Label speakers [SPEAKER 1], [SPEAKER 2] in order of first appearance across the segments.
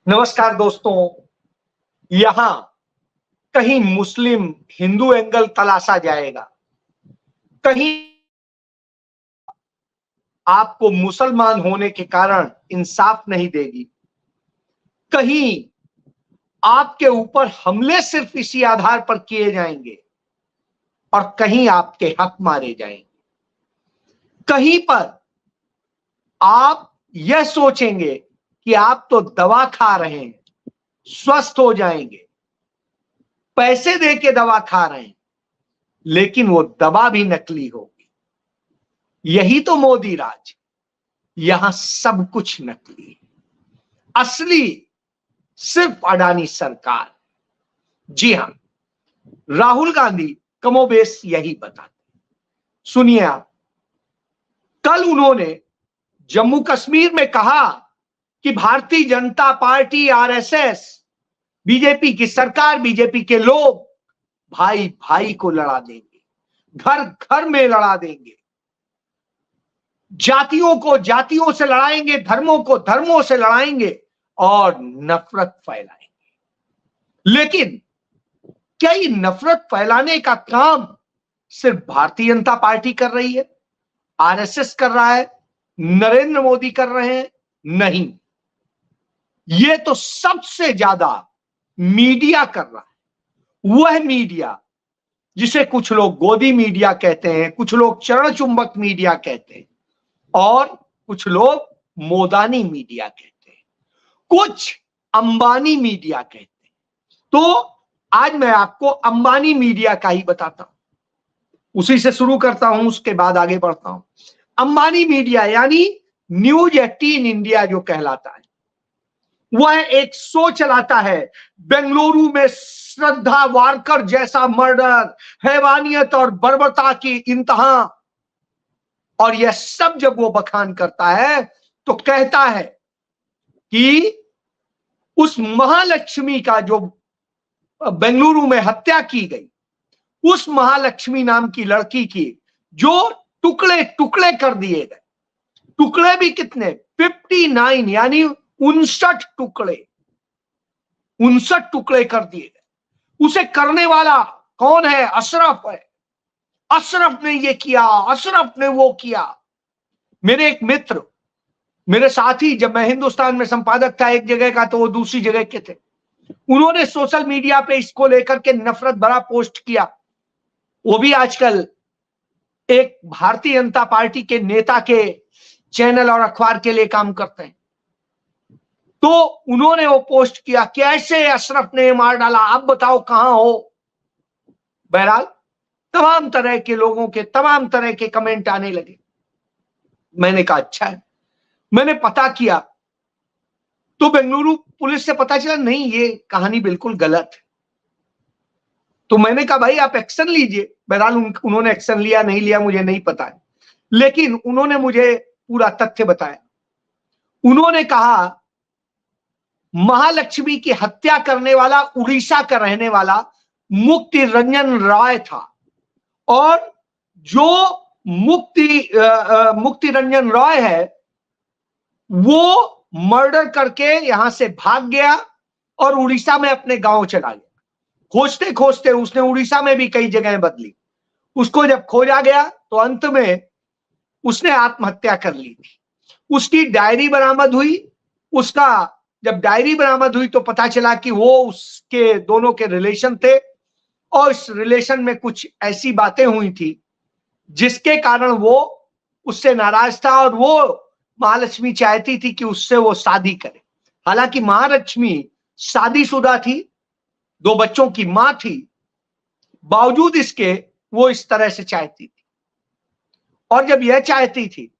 [SPEAKER 1] नमस्कार दोस्तों। यहां कहीं मुस्लिम हिंदू एंगल तलाशा जाएगा, कहीं आपको मुसलमान होने के कारण इंसाफ नहीं देगी, कहीं आपके ऊपर हमले सिर्फ इसी आधार पर किए जाएंगे और कहीं आपके हक मारे जाएंगे। कहीं पर आप यह सोचेंगे कि आप तो दवा खा रहे हैं, स्वस्थ हो जाएंगे, पैसे दे के दवा खा रहे हैं, लेकिन वो दवा भी नकली होगी। यही तो मोदी राज। यहां सब कुछ नकली है, असली सिर्फ अडानी सरकार। जी हां, राहुल गांधी कमोबेश यही बताते। सुनिए आप, कल उन्होंने जम्मू कश्मीर में कहा कि Bharatiya Janata party, RSS, BJP की सरकार, बीजेपी के लोग भाई भाई को लड़ा देंगे, घर घर में लड़ा देंगे, जातियों को जातियों से लड़ाएंगे, धर्मों को धर्मों से लड़ाएंगे और नफरत फैलाएंगे। लेकिन क्या ये नफरत फैलाने का काम सिर्फ भारतीय जनता पार्टी कर रही है, आरएसएस कर रहा है, नरेंद्र मोदी कर रहे हैं? नहीं, ये तो सबसे ज्यादा मीडिया कर रहा है। वह मीडिया जिसे कुछ लोग गोदी मीडिया कहते हैं, कुछ लोग चरण चुंबक मीडिया कहते हैं और कुछ लोग मोदानी मीडिया कहते हैं, कुछ अंबानी मीडिया कहते हैं। तो आज मैं आपको अंबानी मीडिया का ही बताता हूं, उसी से शुरू करता हूं, उसके बाद आगे बढ़ता हूं। अंबानी मीडिया यानी न्यूज 18 इंडिया जो कहलाता है, वह एक शो चलाता है। बेंगलुरु में श्रद्धा वारकर जैसा मर्डर, हैवानियत और बर्बरता की इंतहा, और यह सब जब वो बखान करता है तो कहता है कि उस महालक्ष्मी का जो बेंगलुरु में हत्या की गई, उस महालक्ष्मी नाम की लड़की की जो टुकड़े टुकड़े कर दिए गए, टुकड़े भी कितने, 59 यानी 59 टुकड़े कर दिए गए। उसे करने वाला कौन है? अशरफ है। अशरफ ने ये किया, अशरफ ने वो किया। मेरे एक मित्र, मेरे साथी, जब मैं हिंदुस्तान में संपादक था एक जगह का, तो वो दूसरी जगह के थे, उन्होंने सोशल मीडिया पे इसको लेकर के नफरत भरा पोस्ट किया। वो भी आजकल एक भारतीय जनता पार्टी के नेता के चैनल और अखबार के लिए काम करते हैं। तो उन्होंने वो पोस्ट किया, कैसे अशरफ ने मार डाला, आप बताओ कहां हो। बहरहाल तमाम तरह के लोगों के तमाम तरह के कमेंट आने लगे। मैंने कहा अच्छा है। मैंने पता किया तो बेंगलुरु पुलिस से पता चला नहीं, ये कहानी बिल्कुल गलत है। तो मैंने कहा भाई आप एक्शन लीजिए। बहरहाल उन्होंने एक्शन लिया नहीं लिया मुझे नहीं पता है, लेकिन उन्होंने मुझे पूरा तथ्य बताया। उन्होंने कहा महालक्ष्मी की हत्या करने वाला उड़ीसा का रहने वाला मुक्ति रंजन रॉय था, और जो मुक्ति रंजन रॉय है वो मर्डर करके यहां से भाग गया और उड़ीसा में अपने गांव चला गया। खोजते खोजते उसने उड़ीसा में भी कई जगह बदली। उसको जब खोजा गया तो अंत में उसने आत्महत्या कर ली थी। उसकी डायरी बरामद हुई। उसका जब डायरी बरामद हुई तो पता चला कि वो उसके दोनों के रिलेशन थे, और इस रिलेशन में कुछ ऐसी बातें हुई थी जिसके कारण वो उससे नाराज था, और वो महालक्ष्मी चाहती थी कि उससे वो शादी करे। हालांकि महालक्ष्मी शादीशुदा थी, 2 बच्चों की मां थी, बावजूद इसके वो इस तरह से चाहती थी। और जब यह चाहती थी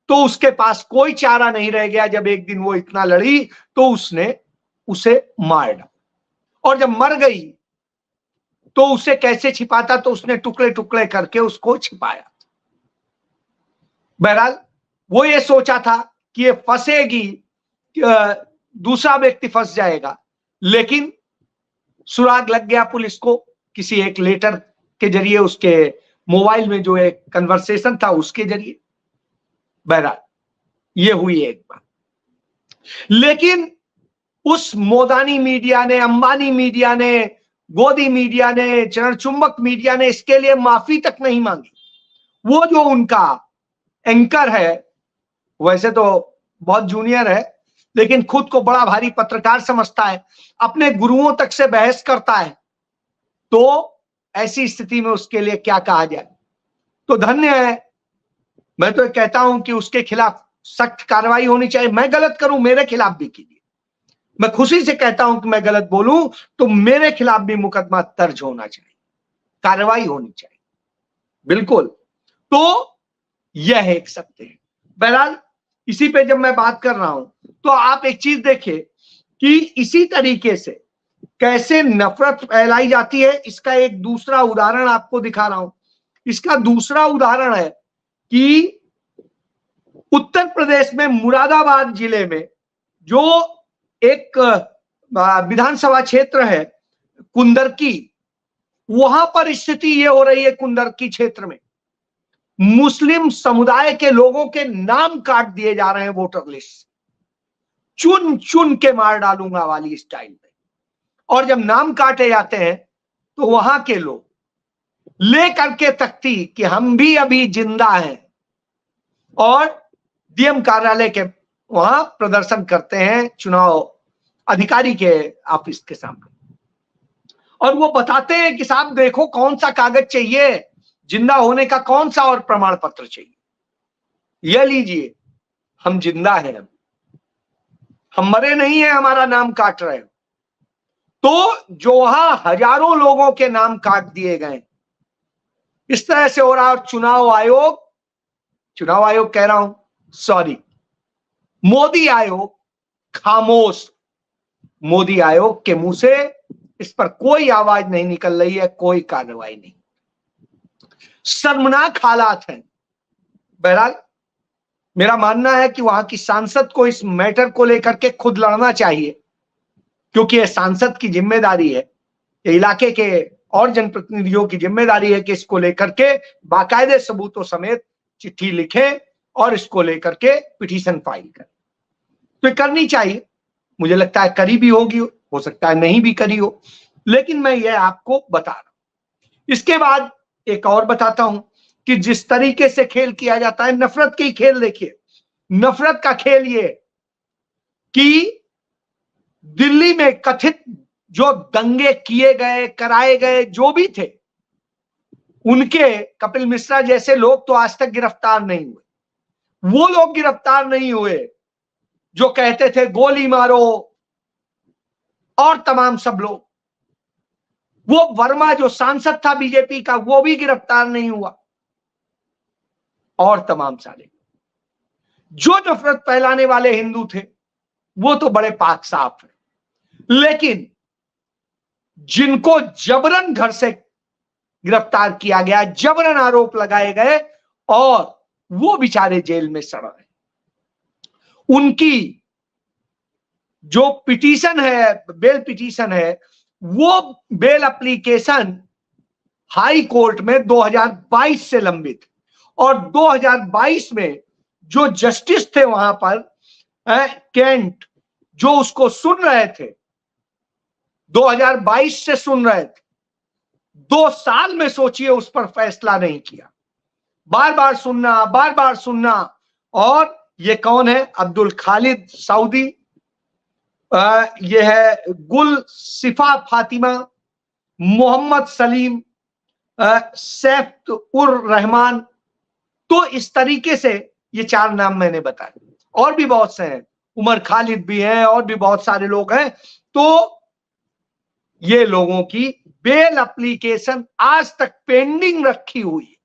[SPEAKER 1] तो उसके पास कोई चारा नहीं रह गया। जब एक दिन वो इतना लड़ी तो उसने उसे मार डाला, और जब मर गई तो उसे कैसे छिपाता, तो उसने टुकड़े टुकड़े करके उसको छिपाया। बहरहाल वो ये सोचा था कि ये फंसेगी, दूसरा व्यक्ति फंस जाएगा, लेकिन सुराग लग गया पुलिस को किसी एक लेटर के जरिए, उसके मोबाइल में जो एक कन्वर्सेशन था उसके जरिए। बहरहाल ये हुई एक बात। लेकिन उस मोदानी मीडिया ने, अंबानी मीडिया ने, गोदी मीडिया ने, चरणचुंबक मीडिया ने इसके लिए माफी तक नहीं मांगी। वो जो उनका एंकर है, वैसे तो बहुत जूनियर है, लेकिन खुद को बड़ा भारी पत्रकार समझता है, अपने गुरुओं तक से बहस करता है, तो ऐसी स्थिति में उसके लिए क्या कहा जाए। तो धन्य है, मैं तो कहता हूं कि उसके खिलाफ सख्त कार्रवाई होनी चाहिए। मैं गलत करूं, मेरे खिलाफ भी कीजिए। मैं खुशी से कहता हूं कि मैं गलत बोलूं तो मेरे खिलाफ भी मुकदमा दर्ज होना चाहिए, कार्रवाई होनी चाहिए, बिल्कुल। तो यह एक सत्य है। बहरहाल इसी पे जब मैं बात कर रहा हूं तो आप एक चीज देखिए कि इसी तरीके से कैसे नफरत फैलाई जाती है। इसका एक दूसरा उदाहरण आपको दिखा रहा हूं। इसका दूसरा उदाहरण है कि उत्तर प्रदेश में मुरादाबाद जिले में जो एक विधानसभा क्षेत्र है कुंदरकी, वहां पर स्थिति ये हो रही है, कुंदरकी क्षेत्र में मुस्लिम समुदाय के लोगों के नाम काट दिए जा रहे हैं वोटर लिस्ट, चुन चुन के मार डालूंगा वाली स्टाइल में। और जब नाम काटे जाते हैं तो वहां के लोग लेकर के तख्ती कि हम भी अभी जिंदा हैं और डीएम कार्यालय के वहां प्रदर्शन करते हैं चुनाव अधिकारी के ऑफिस के सामने, और वो बताते हैं कि साहब देखो कौन सा कागज चाहिए, जिंदा होने का कौन सा और प्रमाण पत्र चाहिए, यह लीजिए, हम जिंदा हैं, हम मरे नहीं हैं, हमारा नाम काट रहे हो। तो जो वहां हजारों लोगों के नाम काट दिए गए, इस तरह से हो रहा है। और चुनाव आयोग कह रहा हूं, सॉरी, मोदी आयोग खामोश। मोदी आयोग के मुंह से इस पर कोई आवाज नहीं निकल रही है, कोई कार्रवाई नहीं। शर्मनाक हालात हैं। बहरहाल मेरा मानना है कि वहां की सांसद को इस मैटर को लेकर के खुद लड़ना चाहिए, क्योंकि यह सांसद की जिम्मेदारी है, ये इलाके के और जनप्रतिनिधियों की जिम्मेदारी है कि इसको लेकर के बाकायदे सबूतों समेत चिट्ठी लिखें और इसको लेकर के पिटीशन फाइल करें। तो ये करनी चाहिए, मुझे लगता है करी भी होगी, हो सकता है नहीं भी करी हो, लेकिन मैं ये आपको बता रहा हूं। इसके बाद एक और बताता हूं कि जिस तरीके से खेल किया जाता है, नफरत के खेल देखिए। नफरत का खेल ये कि दिल्ली में कथित जो दंगे किए गए, कराए गए, जो भी थे, उनके कपिल मिश्रा जैसे लोग तो आज तक गिरफ्तार नहीं हुए। वो लोग गिरफ्तार नहीं हुए जो कहते थे गोली मारो, और तमाम सब लोग। वो वर्मा जो सांसद था बीजेपी का, वो भी गिरफ्तार नहीं हुआ, और तमाम सारे जो नफरत फैलाने वाले हिंदू थे वो तो बड़े पाक साफ हैं। लेकिन जिनको जबरन घर से गिरफ्तार किया गया, जबरन आरोप लगाए गए और वो बेचारे जेल में सड़ रहे, उनकी जो पिटीशन है, बेल पिटीशन है, वो बेल एप्लीकेशन हाई कोर्ट में 2022 से लंबित, और 2022 में जो जस्टिस थे वहां पर केंट, जो उसको सुन रहे थे, 2022 से सुन रहे थे, 2 साल में सोचिए उस पर फैसला नहीं किया, बार बार सुनना। और ये कौन है? अब्दुल खालिद सऊदी, ये है गुल सिफा फातिमा, मोहम्मद सलीम, सैफ उर रहमान। तो इस तरीके से ये 4 नाम मैंने बताए, और भी बहुत से हैं, उमर खालिद भी हैं, और भी बहुत सारे लोग हैं। तो ये लोगों की बेल एप्लीकेशन आज तक पेंडिंग रखी हुई है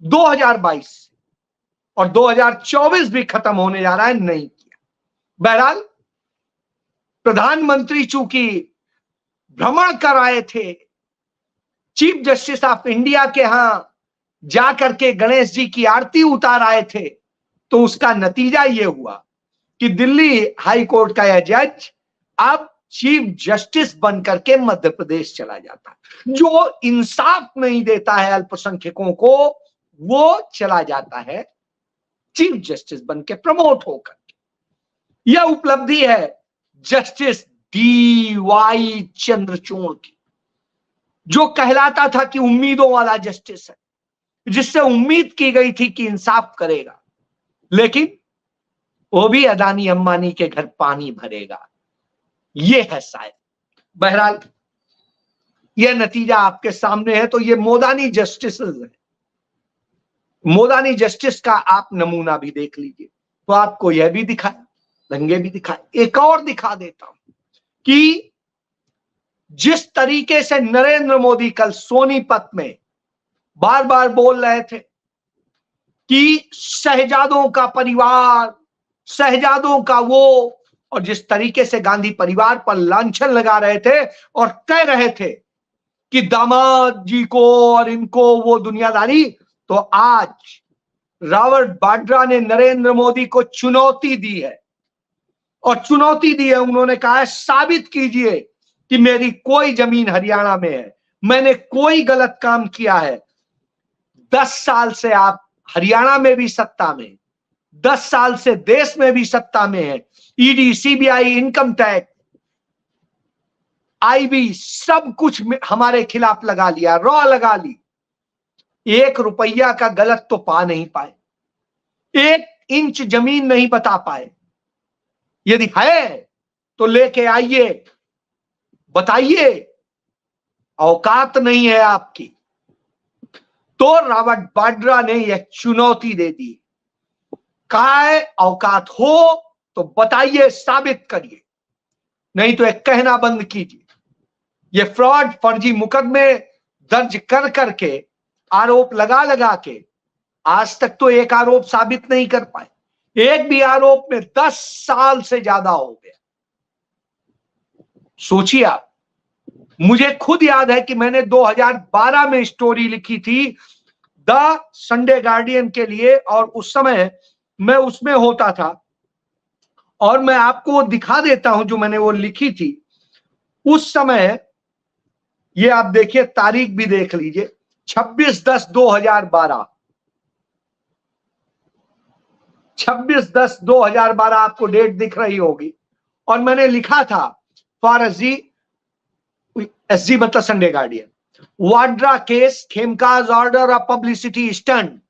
[SPEAKER 1] 2022 से, और 2024 भी खत्म होने जा रहा है, नहीं किया। बहरहाल प्रधानमंत्री चूंकि भ्रमण कर आए थे, चीफ जस्टिस ऑफ इंडिया के यहां जाकर के गणेश जी की आरती उतार आए थे, तो उसका नतीजा यह हुआ कि दिल्ली हाई कोर्ट का यह जज अब चीफ जस्टिस बनकर के मध्य प्रदेश चला जाता है। जो इंसाफ नहीं देता है अल्पसंख्यकों को, वो चला जाता है चीफ जस्टिस बन के प्रमोट होकर। यह उपलब्धि है जस्टिस डी.वाई. चंद्रचूड़ की, जो कहलाता था कि उम्मीदों वाला जस्टिस है, जिससे उम्मीद की गई थी कि इंसाफ करेगा, लेकिन वो भी अदानी अंबानी के घर पानी भरेगा, ये है शायद। बहरहाल यह नतीजा आपके सामने है। तो ये मोदानी जस्टिस है, मोदानी जस्टिस का आप नमूना भी देख लीजिए। तो आपको यह भी दिखाए, दंगे भी दिखाए, एक और दिखा देता हूं कि जिस तरीके से नरेंद्र मोदी कल सोनीपत में बार बार बोल रहे थे कि शहजादों का परिवार, शहजादों का वो, और जिस तरीके से गांधी परिवार पर लांछन लगा रहे थे और कह रहे थे कि दामाद जी को और इनको वो दुनियादारी, तो आज रॉबर्ट वाड्रा ने नरेंद्र मोदी को चुनौती दी है, और चुनौती दी है, उन्होंने कहा है साबित कीजिए कि मेरी कोई जमीन हरियाणा में है, मैंने कोई गलत काम किया है। 10 साल से आप हरियाणा में भी सत्ता में, 10 साल से देश में भी सत्ता में है, ED, CBI, income tax, IB, सब कुछ हमारे खिलाफ लगा लिया, रॉ लगा ली, 1 रुपया का गलत तो पा नहीं पाए, 1 इंच जमीन नहीं बता पाए। यदि है तो लेके आइए, बताइए, औकात नहीं है आपकी। तो रॉबर्ट वाड्रा ने यह चुनौती दे दी, कहा है औकात हो तो बताइए, साबित करिए, नहीं तो एक कहना बंद कीजिए। ये फ्रॉड, फर्जी मुकदमे दर्ज कर करके, आरोप लगा लगा के आज तक तो एक आरोप साबित नहीं कर पाए, एक भी आरोप में 10 साल से ज्यादा हो गया। सोचिए आप, मुझे खुद याद है कि मैंने 2012 में स्टोरी लिखी थी द संडे गार्डियन के लिए, और उस समय मैं उसमें होता था, और मैं आपको वो दिखा देता हूं जो मैंने वो लिखी थी उस समय। ये आप देखिए, तारीख भी देख लीजिए, 26/10/2012, 26/10/2012 आपको डेट दिख रही होगी। और मैंने लिखा था फॉर एसजी मतलब Sunday Guardian, Vadra case, Khemka's order of publicity stunt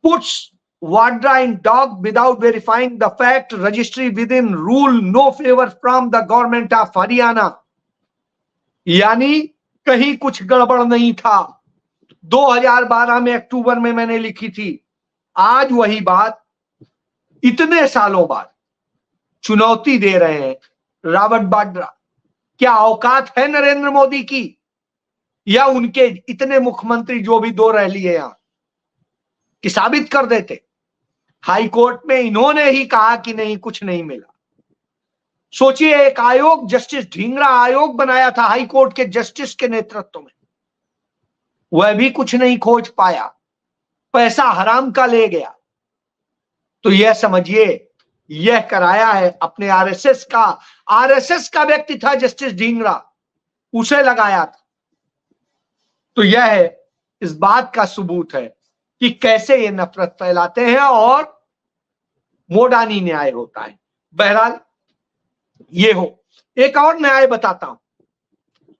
[SPEAKER 1] puts Vadra in dock without verifying the fact, registry within rule, no favor from the government of Haryana। यानी कहीं कुछ गड़बड़ नहीं था। 2012 में अक्टूबर में मैंने लिखी थी, आज वही बात इतने सालों बाद चुनौती दे रहे हैं रॉबर्ट वाड्रा। क्या औकात है नरेंद्र मोदी की, या उनके इतने मुख्यमंत्री जो भी 2 रह लिए यहां, कि साबित कर देते। हाई कोर्ट में इन्होंने ही कहा कि नहीं, कुछ नहीं मिला। सोचिए, एक आयोग, जस्टिस ढींगरा आयोग बनाया था हाई कोर्ट के जस्टिस के नेतृत्व में, वह भी कुछ नहीं खोज पाया, पैसा हराम का ले गया। तो यह समझिए, यह कराया है अपने आरएसएस का व्यक्ति था जस्टिस ढींगरा, उसे लगाया था। तो यह है, इस बात का सबूत है कि कैसे ये नफरत फैलाते हैं और मोडानी न्याय होता है। बहरहाल ये हो, एक और न्याय बताता हूं।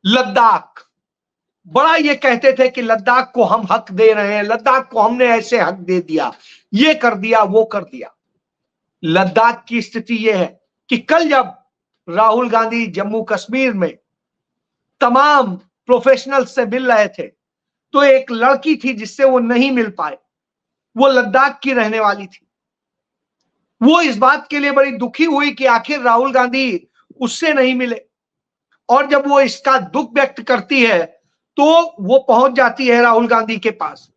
[SPEAKER 1] लद्दाख, बड़ा ये कहते थे कि लद्दाख को हम हक दे रहे हैं, लद्दाख को हमने ऐसे हक दे दिया, ये कर दिया, वो कर दिया। लद्दाख की स्थिति यह है कि कल जब राहुल गांधी जम्मू कश्मीर में तमाम प्रोफेशनल से मिल रहे थे, तो एक लड़की थी जिससे वो नहीं मिल पाए, वो लद्दाख की रहने वाली थी। वो इस बात के लिए बड़ी दुखी हुई कि आखिर राहुल गांधी उससे नहीं मिले, और जब वो इसका दुख व्यक्त करती है तो वो पहुंच जाती है राहुल गांधी के पास,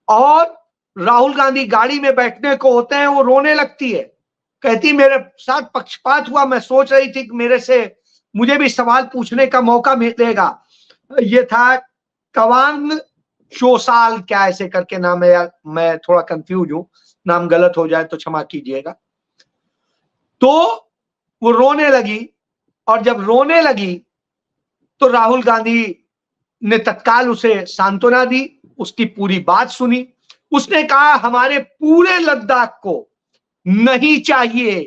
[SPEAKER 1] और राहुल गांधी गाड़ी में बैठने को होते हैं, वो रोने लगती है, कहती मेरे साथ पक्षपात हुआ, मैं सोच रही थी कि मुझे भी सवाल पूछने का मौका मिलेगा। ये था कवांग चोसाल, क्या ऐसे करके नाम है यार, मैं थोड़ा कंफ्यूज हूं, नाम गलत हो जाए तो क्षमा कीजिएगा। तो वो रोने लगी, और जब रोने लगी तो राहुल गांधी ने तत्काल उसे सांत्वना दी, उसकी पूरी बात सुनी। उसने कहा हमारे पूरे लद्दाख को नहीं चाहिए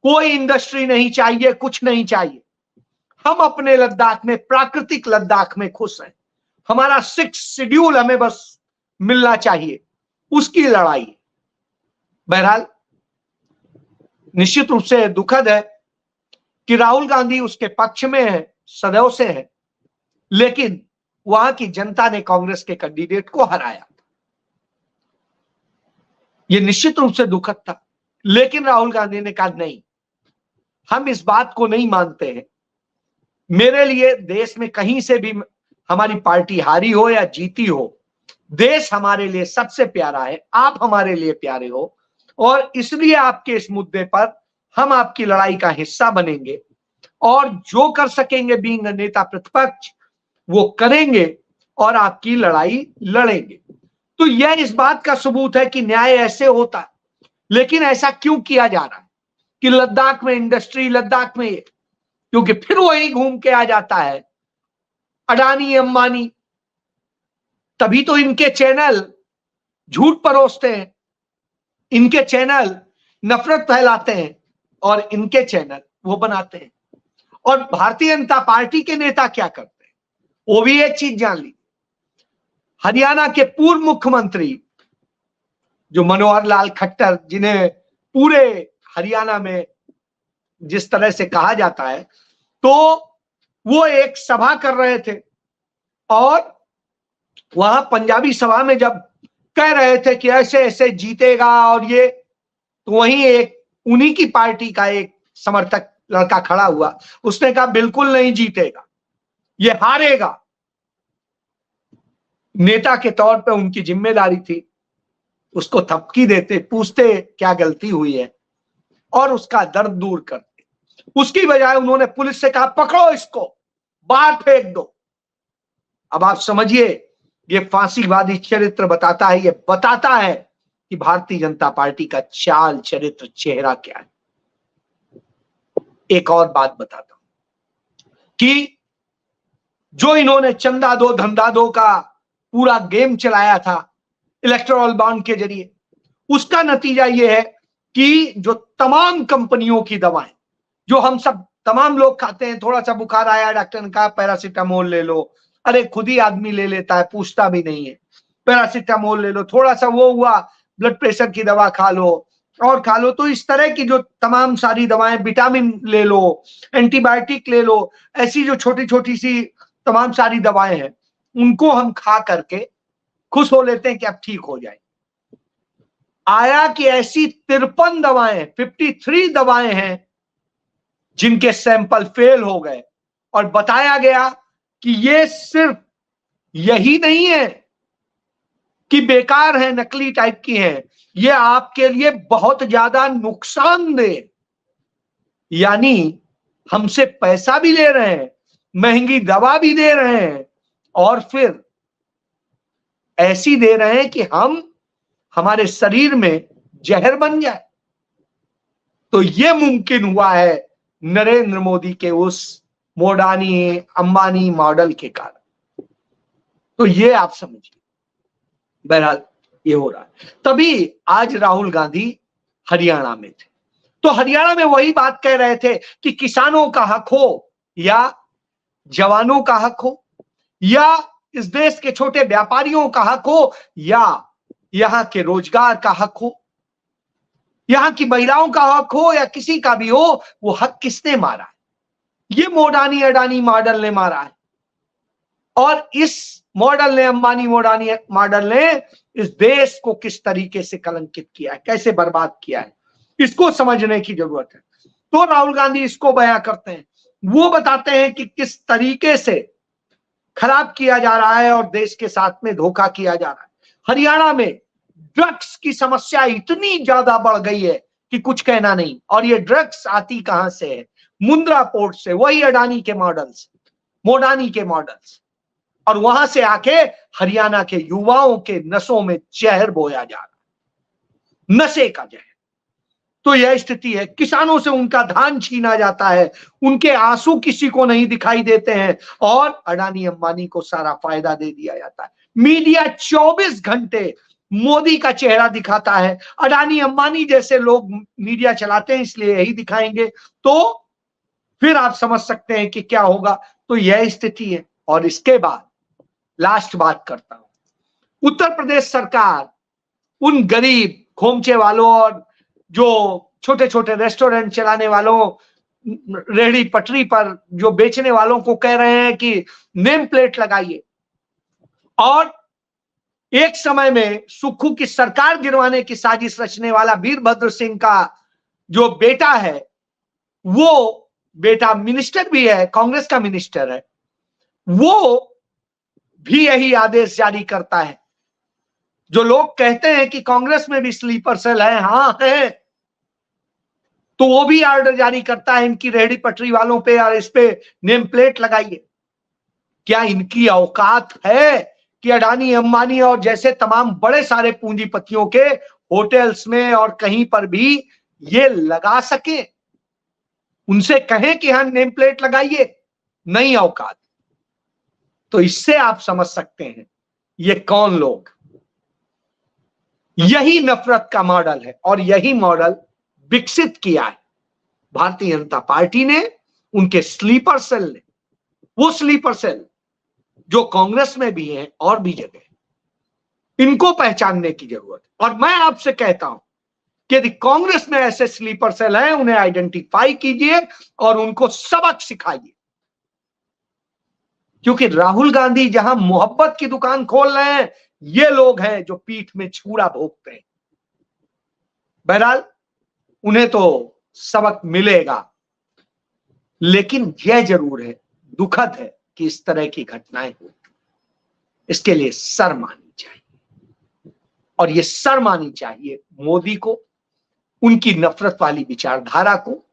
[SPEAKER 1] कोई इंडस्ट्री नहीं चाहिए, कुछ नहीं चाहिए। हम अपने लद्दाख में, प्राकृतिक लद्दाख में खुश हैं। हमारा 6 शेड्यूल हमें बस मिलना चाहिए, उसकी लड़ाई। बहरहाल निश्चित रूप से दुखद है कि राहुल गांधी उसके पक्ष में है, सदैव से है, लेकिन वहां की जनता ने कांग्रेस के कैंडिडेट को हराया। यह निश्चित रूप से दुखद था, लेकिन राहुल गांधी ने कहा नहीं, हम इस बात को नहीं मानते हैं। मेरे लिए देश में कहीं से भी हमारी पार्टी हारी हो या जीती हो, देश हमारे लिए सबसे प्यारा है, आप हमारे लिए प्यारे हो, और इसलिए आपके इस मुद्दे पर हम आपकी लड़ाई का हिस्सा बनेंगे और जो कर सकेंगे बीइंग नेता प्रतिपक्ष वो करेंगे और आपकी लड़ाई लड़ेंगे। तो यह इस बात का सबूत है कि न्याय ऐसे होता है। लेकिन ऐसा क्यों किया जा रहा है कि लद्दाख में इंडस्ट्री, लद्दाख में, क्योंकि फिर वही घूम के आ जाता है अडानी अंबानी। तभी तो इनके चैनल झूठ परोसते हैं, इनके चैनल नफरत फैलाते हैं और इनके चैनल वो बनाते हैं। और भारतीय जनता पार्टी के नेता क्या करते हैं, वो भी एक चीज जान ली। हरियाणा के पूर्व मुख्यमंत्री जो मनोहर लाल खट्टर, जिन्हें पूरे हरियाणा में जिस तरह से कहा जाता है, तो वो एक सभा कर रहे थे और वहां पंजाबी सभा में जब कह रहे थे कि ऐसे ऐसे जीतेगा और ये, तो वहीं एक उन्हीं की पार्टी का एक समर्थक लड़का खड़ा हुआ, उसने कहा बिल्कुल नहीं जीतेगा, ये हारेगा। नेता के तौर पे उनकी जिम्मेदारी थी उसको थपकी देते, पूछते क्या गलती हुई है और उसका दर्द दूर करते। उसकी बजाय उन्होंने पुलिस से कहा पकड़ो इसको, बाहर फेंक दो। अब आप समझिए, ये फांसीवादी चरित्र बताता है, ये बताता है कि भारतीय जनता पार्टी का चाल चरित्र, चेहरा क्या है। एक और बात बताता हूं कि जो इन्होंने चंदा दो धंधा दो का पूरा गेम चलाया था इलेक्टोरल बॉन्ड के जरिए, उसका नतीजा यह है कि जो तमाम कंपनियों की दवाएं जो हम सब तमाम लोग खाते हैं, थोड़ा सा बुखार आया, डॉक्टर ने कहा पैरासीटामोल ले लो, अरे खुद ही आदमी ले लेता है, पूछता भी नहीं है, पैरासीटामोल ले लो, थोड़ा सा वो हुआ ब्लड प्रेशर की दवा खा लो और खा लो। तो इस तरह की जो तमाम सारी दवाएं, विटामिन ले लो, एंटीबायोटिक ले लो, ऐसी जो छोटी छोटी सी तमाम सारी दवाएं हैं, उनको हम खा करके खुश हो लेते हैं कि अब ठीक हो जाए। आया कि ऐसी 53 दवाएं, 53 दवाएं हैं जिनके सैंपल फेल हो गए और बताया गया कि ये सिर्फ यही नहीं है कि बेकार है, नकली टाइप की है, ये आपके लिए बहुत ज्यादा नुकसानदेह, यानी हमसे पैसा भी ले रहे हैं, महंगी दवा भी दे रहे हैं और फिर ऐसी दे रहे हैं कि हम हमारे शरीर में जहर बन जाए। तो यह मुमकिन हुआ है नरेंद्र मोदी के उस मोडानी अंबानी मॉडल के कारण। तो ये आप समझिए, बहरहाल ये हो रहा है। तभी आज राहुल गांधी हरियाणा में थे, तो हरियाणा में वही बात कह रहे थे कि किसानों का हक हो या जवानों का हक हो या इस देश के छोटे व्यापारियों का हक हो या यहां के रोजगार का हक हो, यहां की महिलाओं का हक हो या किसी का भी हो, वो हक किसने मारा है? ये मोडानी अडानी मॉडल ने मारा है। और इस मॉडल ने, अंबानी मोडानी मॉडल ने इस देश को किस तरीके से कलंकित किया है, कैसे बर्बाद किया है, इसको समझने की जरूरत है। तो राहुल गांधी इसको बयां करते हैं, वो बताते हैं कि किस तरीके से खराब किया जा रहा है और देश के साथ में धोखा किया जा रहा है। हरियाणा में ड्रग्स की समस्या इतनी ज्यादा बढ़ गई है कि कुछ कहना नहीं। और ये ड्रग्स आती कहां से है? मुंद्रा पोर्ट से, वही अडानी के मॉडल्स, मोडानी के मॉडल्स, और वहां से आके हरियाणा के युवाओं के नसों में जहर बोया जा रहा, नशे का जहर। तो यह स्थिति है, किसानों से उनका धान छीना जाता है, उनके आंसू किसी को नहीं दिखाई देते हैं और अडानी अंबानी को सारा फायदा दे दिया जाता है। मीडिया 24 घंटे मोदी का चेहरा दिखाता है, अडानी अंबानी जैसे लोग मीडिया चलाते हैं इसलिए यही दिखाएंगे, तो फिर आप समझ सकते हैं कि क्या होगा। तो यह स्थिति है। और इसके बाद लास्ट बात करता हूं, उत्तर प्रदेश सरकार उन गरीब खोमचे वालों और जो छोटे छोटे रेस्टोरेंट चलाने वालों, रेहड़ी पटरी पर जो बेचने वालों को कह रहे हैं कि नेम प्लेट लगाइए, और एक समय में सुक्खू की सरकार गिरवाने की साजिश रचने वाला वीरभद्र सिंह का जो बेटा है, वो बेटा मिनिस्टर भी है, कांग्रेस का मिनिस्टर है, वो भी यही आदेश जारी करता है। जो लोग कहते हैं कि कांग्रेस में भी स्लीपर सेल है, हाँ है, तो वो भी ऑर्डर जारी करता है इनकी रेहड़ी पटरी वालों पे और इस पे नेम प्लेट लगाइए। क्या इनकी औकात है कि अडानी अंबानी और जैसे तमाम बड़े सारे पूंजीपतियों के होटल्स में और कहीं पर भी ये लगा सके? उनसे कहें कि हाँ नेम प्लेट लगाइए, नहीं औकात। तो इससे आप समझ सकते हैं ये कौन लोग। यही नफरत का मॉडल है और यही मॉडल विकसित किया है भारतीय जनता पार्टी ने, उनके स्लीपर सेल ने। वो स्लीपर सेल जो कांग्रेस में भी है और भी जगह, इनको पहचानने की जरूरत है। और मैं आपसे कहता हूं कि यदि कांग्रेस में ऐसे स्लीपर सेल हैं, उन्हें आइडेंटिफाई कीजिए और उनको सबक सिखाइए। क्योंकि राहुल गांधी जहां मोहब्बत की दुकान खोल रहे हैं, ये लोग हैं जो पीठ में छुरा भोगते हैं। बहरहाल उन्हें तो सबक मिलेगा, लेकिन यह जरूर है, दुखद है कि इस तरह की घटनाएं हुई। इसके लिए शर्म आनी चाहिए, और ये शर्म आनी चाहिए मोदी को, उनकी नफरत वाली विचारधारा को,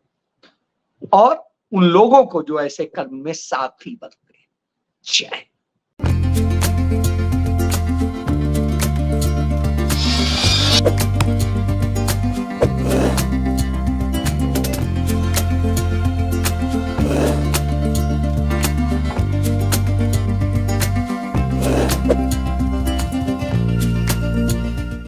[SPEAKER 1] और उन लोगों को जो ऐसे कर्म में साथी बनते हैं। जय